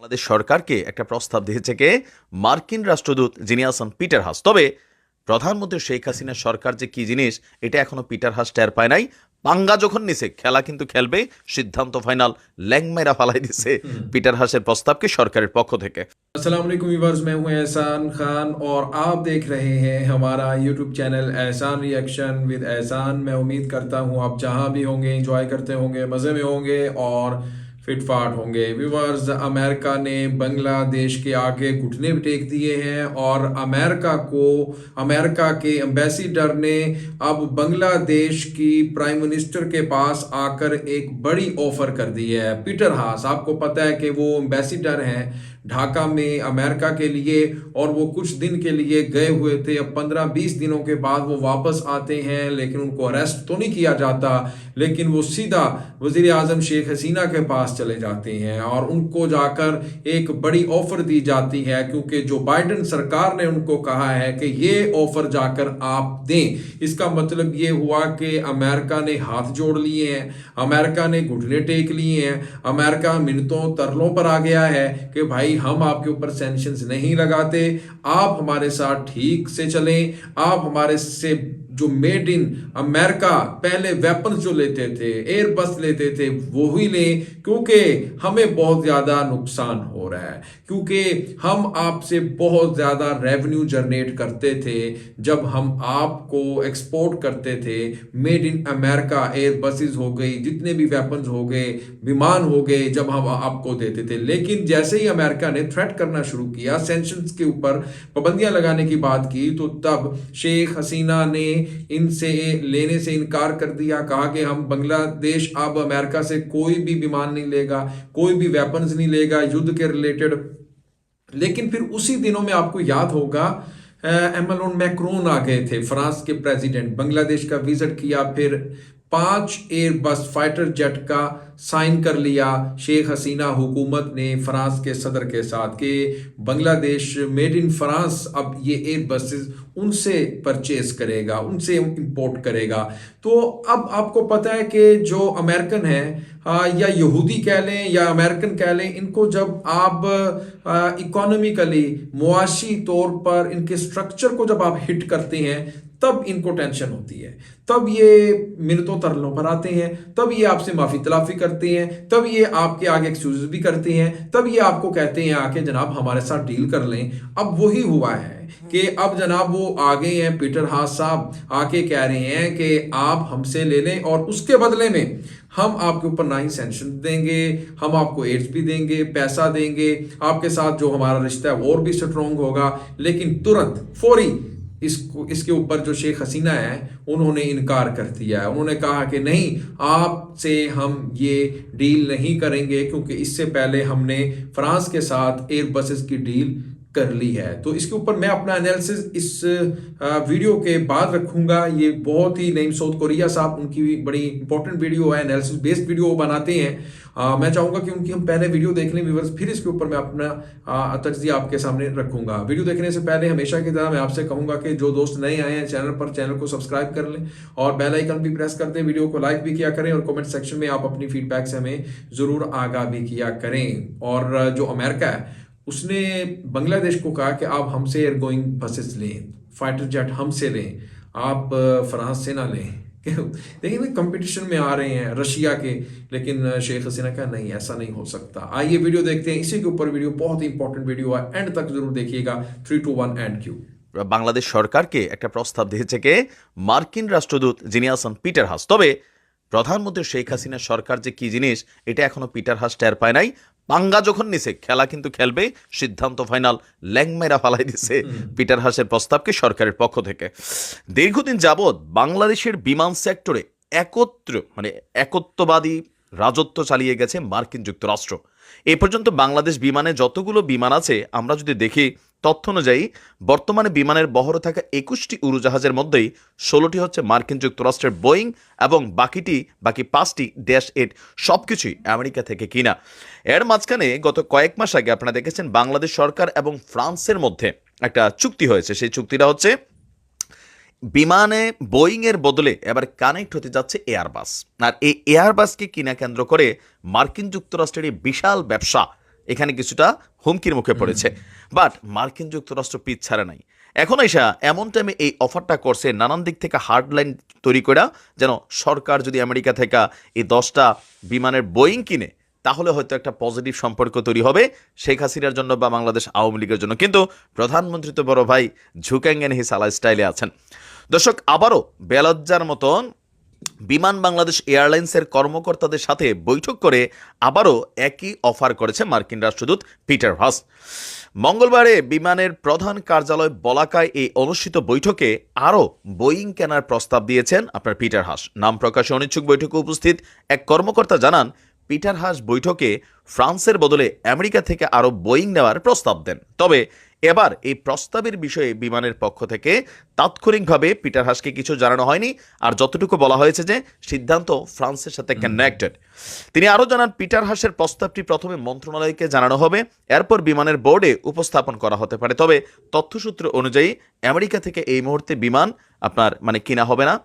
বাংলাদেশ সরকারকে একটা প্রস্তাব দিয়েছে কে মার্কিন রাষ্ট্রদূত যিনি আছেন পিটার হাস। তবে প্রধানমন্ত্রী শেখ হাসিনার সরকার যে কি জিনিস এটা এখনো পিটার হাস টের পায় নাই। পাঙ্গা যখন নিছে খেলা কিন্তু খেলবে, সিদ্ধান্ত ফাইনাল ল্যাংমেরা ফালাই দিছে পিটার হাসের প্রস্তাবকে सरकारेर पक्ष থেকে। अस्सलाम वालेकुम व्यूअर्स, मैं हूं एहसान खान और आप देख रहे हैं हमारा यूट्यूब चैनल एहसान रिएक्शन विद एहसान। मैं उम्मीद करता हूं आप जहां भी होंगे एंजॉय करते होंगे, मज़े में होंगे और फिटफाट होंगे। व्यूअर्स, अमेरिका ने बांग्लादेश के आगे घुटने टेक दिए हैं और अमेरिका के एम्बेसडर ने अब बांग्लादेश की प्राइम मिनिस्टर के पास आकर एक बड़ी ऑफर कर दी है। पीटर हास, आपको पता है कि वो एम्बेसडर हैं ढाका में अमेरिका के लिए और वो कुछ दिन के लिए गए हुए थे। अब 15-20 दिनों के बाद वो वापस आते हैं, लेकिन उनको अरेस्ट तो नहीं किया जाता, लेकिन वो सीधा वजीर आजम शेख हसीना के पास चले जाते हैं और उनको जाकर एक बड़ी ऑफर दी जाती है, क्योंकि जो बाइडेन सरकार ने उनको कहा है कि ये ऑफर जाकर आप दें। इसका मतलब ये हुआ कि अमेरिका ने हाथ जोड़ लिए हैं, अमेरिका ने घुटने टेक लिए हैं, अमेरिका मिनटों तरलों पर आ गया है कि भाई हम आपके ऊपर सैंक्शंस नहीं लगाते, आप हमारे साथ ठीक से चलें, आप हमारे से जो मेड इन अमेरिका पहले वेपन्स जो लेते थे, एयरबस लेते थे, वो ही लें, क्योंकि हमें बहुत ज़्यादा नुकसान हो रहा है, क्योंकि हम आपसे बहुत ज़्यादा रेवेन्यू जनरेट करते थे जब हम आपको एक्सपोर्ट करते थे। मेड इन अमेरिका एयरबसेस हो गई, जितने भी वेपन्स हो गए, विमान हो गए, जब हम आपको देते थे। लेकिन जैसे ही अमेरिका ने थ्रेट करना शुरू किया, सैंक्शंस के ऊपर पाबंदियां लगाने की बात की, तो तब शेख हसीना ने इनसे लेने से इनकार कर दिया। कहा कि हम बांग्लादेश अब अमेरिका से कोई भी विमान नहीं लेगा, कोई भी वेपन्स नहीं लेगा युद्ध के रिलेटेड। लेकिन फिर उसी दिनों में आपको याद होगा एमेनुएल मैक्रोन आ गए थे, फ्रांस के प्रेसिडेंट, बांग्लादेश का विजिट किया, फिर 5 एयरबस फाइटर जेट का साइन कर लिया शेख हसीना हुकूमत ने फ्रांस के सदर के साथ कि बांग्लादेश मेड इन फ्रांस अब ये एयरबसेस उनसे परचेज करेगा, उनसे इंपोर्ट करेगा। तो अब आपको पता है कि जो अमेरिकन है या यहूदी कह लें या अमेरिकन कह लें, इनको जब आप इकोनॉमिकली मुआशी तौर पर इनके स्ट्रक्चर को जब आप हिट करते हैं, तब इनको टेंशन होती है, तब ये मिन्नतों तरलों पर आते हैं, तब ये आपसे माफी तलाफी करते हैं, तब ये आपके आगे एक्सक्यूज भी करते हैं, तब ये आपको कहते हैं आके जनाब हमारे साथ डील कर लें। अब वही हुआ है कि अब जनाब वो आ गए हैं, पीटर हास साहब आके कह रहे हैं कि आप हमसे ले लें और उसके बदले में हम आपके ऊपर ना ही सैंक्शन देंगे, हम आपको एड्स भी देंगे, पैसा देंगे, आपके साथ जो हमारा रिश्ता है वो और भी स्ट्रॉन्ग होगा। लेकिन तुरंत फौरी इसके ऊपर जो शेख हसीना है उन्होंने इनकार कर दिया है। उन्होंने कहा कि नहीं, आपसे हम ये डील नहीं करेंगे, क्योंकि इससे पहले हमने फ्रांस के साथ एयरबसेस की डील कर ली है। तो इसके ऊपर मैं अपना एनालिसिस इस वीडियो के बाद रखूंगा। ये बहुत ही नईम साउथ कोरिया साहब, उनकी बड़ी इंपॉर्टेंट वीडियो है, एनालिसिस बेस्ड वीडियो वो बनाते हैं। मैं चाहूंगा कि उनकी हम पहले वीडियो देख लें व्यूअर्स, फिर इसके ऊपर मैं अपना तज्जिया आपके सामने रखूंगा। वीडियो देखने से पहले हमेशा की तरह मैं आपसे कहूंगा कि जो दोस्त नए आए हैं चैनल पर, चैनल को सब्सक्राइब कर लें और बेल आइकन भी प्रेस कर दें, वीडियो को लाइक भी किया करें और कमेंट सेक्शन में आप अपनी फीडबैक से हमें जरूर आगाह भी किया करें। और जो अमेरिका है उसने बांग्लादेश को कहा कि आप हमसे एयर गोइंग बसेस लें, फाइटर जेट हमसे लें, आप फ्रांस से ना लें। देखिए भाई, कंपटीशन में आ रहे हैं रशिया के, लेकिन शेख हसीना का नहीं, ऐसा नहीं हो सकता। आइए वीडियो देखते हैं, इसी के ऊपर वीडियो बहुत ही इंपॉर्टेंट वीडियो है, एंड तक जरूर देखिएगा। 3 2 1 एंड क्यू। বাংলাদেশ সরকারকে একটা প্রস্তাব দিয়েছে কে মার্কিন রাষ্ট্রদূত যিনি আছেন পিটার হাস। তবে প্রধানমন্ত্রী শেখ হাসিনার সরকার যে কি জিনিস এটা এখনো পিটার হাস টের পায় নাই। পাঙ্গা যখন নিছে খেলা কিন্তু খেলবে, সিদ্ধান্ত ফাইনাল ল্যাংমেরা ফালাই দিছে পিটার হাসের প্রস্তাবকে সরকারের পক্ষ থেকে। দীর্ঘদিন যাবৎ বাংলাদেশের বিমান সেক্টরে একত্ববাদী রাজত্ব চালিয়ে গেছে মার্কিন যুক্তরাষ্ট্র। এ পর্যন্ত বাংলাদেশ বিমানে যতগুলো বিমান আছে আমরা যদি দেখি, তথ্য অনুযায়ী বর্তমানে বিমানের বহরে থাকা 21টি উড়োজাহাজের মধ্যেই 16টি হচ্ছে মার্কিন যুক্তরাষ্ট্রের বোয়িং এবং বাকি 5টি -8 সবকিছুই আমেরিকা থেকে কিনা। এর মাঝখানে গত কয়েক মাস আগে আপনারা দেখেছেন বাংলাদেশ সরকার এবং ফ্রান্সের মধ্যে একটা চুক্তি হয়েছে। সেই চুক্তিটা হচ্ছে বিমানে বোয়িং এর বদলে এবার কানেক্ট হতে যাচ্ছে এয়ারবাস। আর এই এয়ারবাসকে কিনা কেন্দ্র করে মার্কিন যুক্তরাষ্ট্রের বিশাল ব্যবসা এখানে কিছুটা হুমকির মুখে পড়েছে। বাট মার্কিন যুক্তরাষ্ট্র পিছ ছাড়ে নাই। এখন এসা এমন টাইমে এই অফারটা করছে নানান দিক থেকে হার্ড লাইন তৈরি করা, যেন সরকার যদি আমেরিকা থেকে এই 10টা বিমানের বোয়িং কিনে তাহলে হয়তো একটা পজিটিভ সম্পর্ক তৈরি হবে শেখ হাসিনার জন্য বা বাংলাদেশ আওয়ামী লীগের জন্য। কিন্তু প্রধানমন্ত্রী তো বড় ভাই ঝুঁকেঙ্গেন হিসালা স্টাইলে আছেন। দর্শক, আবারও বেলজ্জার মতন বিমান বাংলাদেশ এয়ারলাইন্সের কর্মকর্তাদের সাথে বৈঠক করে আবারও একই অফার করেছে মার্কিন রাষ্ট্রদূত পিটার হাস। মঙ্গলবারে বিমানের প্রধান কার্যালয় বলাকায় এই অনুষ্ঠিত বৈঠকে আরও বোয়িং কেনার প্রস্তাব দিয়েছেন আপনার পিটার হাস। নাম প্রকাশে অনিচ্ছুক বৈঠকে উপস্থিত এক কর্মকর্তা জানান, পিটার হাস বৈঠকে ফ্রান্সের বদলে আমেরিকা থেকে আরও বোয়িং নেওয়ার প্রস্তাব দেন। তবে এবার এই প্রস্তাবের বিষয়ে বিমানের পক্ষ থেকে তাৎক্ষণিকভাবে পিটার হাসকে কিছু জানানো হয়নি, আর যতটুকু বলা হয়েছে যে সিদ্ধান্ত ফ্রান্সের সাথে কানেক্টেড। তিনি আরও জানান, পিটার হাসের প্রস্তাবটি প্রথমে মন্ত্রণালয়কে জানানো হবে, এরপর বিমানের বোর্ডে উপস্থাপন করা হতে পারে। তবে তথ্যসূত্র অনুযায়ী আমেরিকা থেকে এই মুহূর্তে বিমান কিনা হবে না।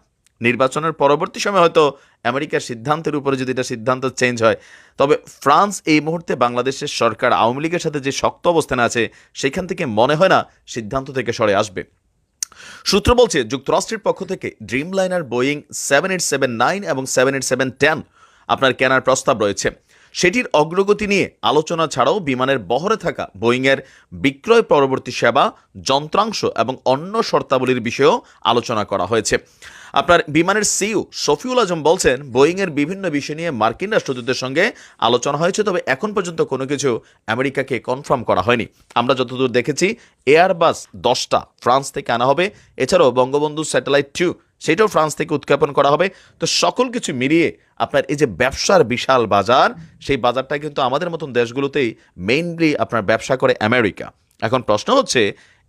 নির্বাচনের পরবর্তী সময় হয়তো আমেরিকার সিদ্ধান্তের উপরে যদি এটা সিদ্ধান্ত চেঞ্জ হয়, তবে ফ্রান্স এই মুহূর্তে বাংলাদেশের সরকার আওয়ামী লীগের সাথে যে শক্ত অবস্থানে আছে সেখান থেকে মনে হয় না সিদ্ধান্ত থেকে সরে আসবে। সূত্র বলছে, যুক্তরাষ্ট্রের পক্ষ থেকে ড্রিম লাইনার বোয়িং 787-9 এবং 787-10 কেনার প্রস্তাব রয়েছে। সেটির অগ্রগতি নিয়ে আলোচনা ছাড়াও বিমানের বহরে থাকা বোয়িংয়ের বিক্রয় পরবর্তী সেবা, যন্ত্রাংশ এবং অন্য শর্তাবলীর বিষয়েও আলোচনা করা হয়েছে। বিমানের সিইও শফিউল আজম বলছেন, বোয়িংয়ের বিভিন্ন বিষয় নিয়ে মার্কিন রাষ্ট্রদূতের সঙ্গে আলোচনা হয়েছে, তবে এখন পর্যন্ত কোনো কিছু আমেরিকাকে কনফার্ম করা হয়নি। আমরা যতদূর দেখেছি এয়ারবাস 10টা ফ্রান্স থেকে আনা হবে, এছাড়াও বঙ্গবন্ধু স্যাটেলাইট 2 সেটাও ফ্রান্স থেকে উৎক্ষেপণ করা হবে। তো সকল কিছু মিলিয়ে এই যে ব্যবসার বিশাল বাজার, সেই বাজারটা কিন্তু আমাদের মতন দেশগুলোতেই মেইনলি ব্যবসা করে আমেরিকা। এখন প্রশ্ন হচ্ছে,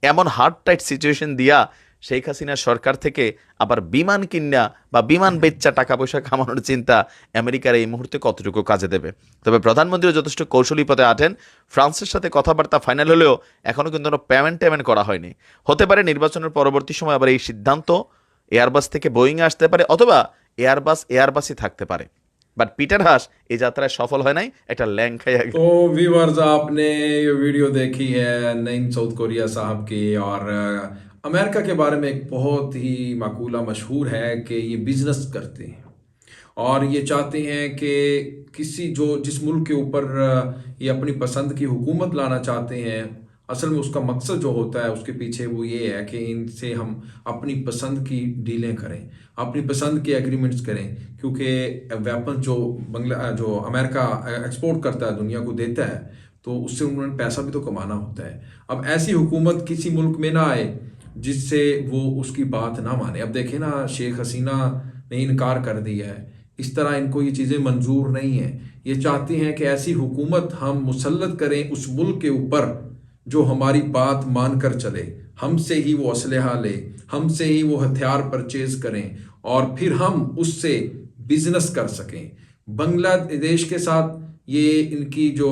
এমন হার্ড টাইট সিচুয়েশন দিয়া শেখ হাসিনার সরকার থেকে আবার বিমান কিনা বা বিমান বেচা টাকা পয়সা কামানোর চিন্তা আমেরিকার এই মুহূর্তে কতটুকু কাজে দেবে? তবে প্রধানমন্ত্রীও যথেষ্ট কৌশলী পথে আছেন। ফ্রান্সের সাথে কথাবার্তা ফাইনাল হলেও এখনও কিন্তু কোনো পেমেন্ট করা হয়নি। হতে পারে নির্বাচনের পরবর্তী সময় আবার এই সিদ্ধান্ত এয়ারবাস থেকে বোয়িংয়ে আসতে পারে, অথবা এয়ারবাসই থাকতে পারে। বাট পিটার হাস এই যাত্রায় সফল হয় নাই, একটা ল্যাং খাইয়া। तो व्यूअर्स, आपने ये वीडियो देखी है नईम साउथ कोरिया साहब की, और अमेरिका के बारे में एक बहुत ही मकूला मशहूर है कि ये बिजनेस करते हैं और ये चाहते हैं कि जिस मुल्क के ऊपर ये अपनी पसंद की हुकूमत लाना चाहते हैं, असल में उसका मकसद जो होता है उसके पीछे वो ये है कि इनसे हम अपनी पसंद की डीलें करें, अपनी पसंद के एग्रीमेंट्स करें, क्योंकि वेपन जो अमेरिका एक्सपोर्ट करता है, दुनिया को देता है, तो उससे उन्होंने पैसा भी तो कमाना होता है। अब ऐसी हुकूमत किसी मुल्क में ना आए जिससे वो उसकी बात ना माने। अब देखें ना, शेख हसीना ने इनकार कर दिया है। इस तरह इनको ये चीज़ें मंजूर नहीं हैं। ये चाहते हैं कि ऐसी हुकूमत हम मुसल्लत करें उस मुल्क के ऊपर जो हमारी बात मानकर चले, हमसे ही वो असलहा ले, हमसे ही वो हथियार परचेज करें और फिर हम उससे बिजनेस कर सकें। बांग्लादेश के साथ ये इनकी जो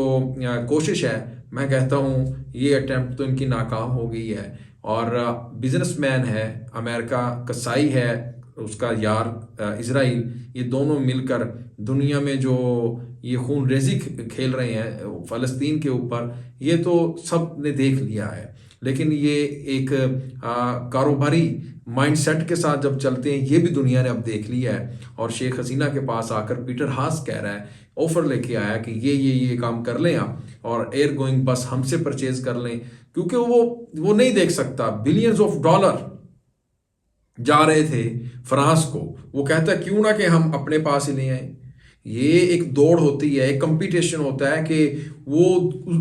कोशिश है, मैं कहता हूँ ये अटेम्प्ट तो इनकी नाकाम हो गई है। और बिजनेसमैन है, अमेरिका कसाई है, उसका यार इजराइल, ये दोनों मिलकर दुनिया में जो ये खून रेजी खेल रहे हैं फ़लस्तीन के ऊपर, ये तो सब ने देख लिया है। लेकिन ये एक कारोबारी माइंडसेट के साथ जब चलते हैं, ये भी दुनिया ने अब देख लिया है। और शेख हसीना के पास आकर पीटर हास कह रहा है, ऑफर लेके आया कि ये काम कर लें आप, और एयर गोइंग बस हमसे परचेज कर लें, क्योंकि वो नहीं देख सकता। बिलियंस ऑफ डॉलर जा रहे थे फ्रांस को, वो कहता क्यों ना कि हम अपने पास ही ले आए। ये एक दौड़ होती है, एक कंपटीशन होता है कि वो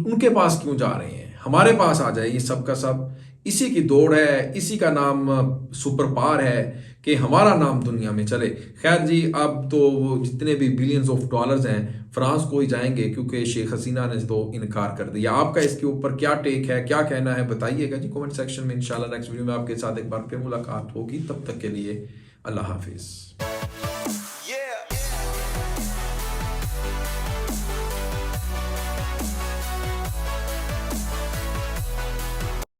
उनके पास क्यों जा रहे हैं, हमारे पास आ जाए। ये सब का सब इसी की दौड़ है, इसी का नाम सुपर पावर है कि हमारा नाम दुनिया में चले। खैर जी, अब तो वो जितने भी बिलियंस ऑफ डॉलर्स हैं फ्रांस को ही जाएंगे, क्योंकि शेख हसीना ने तो इनकार कर दिया। आपका इसके ऊपर क्या टेक है, क्या कहना है, बताइएगा जी कमेंट सेक्शन में। इंशाल्लाह नेक्स्ट वीडियो में आपके साथ एक बार फिर मुलाकात होगी। तब तक के लिए अल्लाह हाफिज़।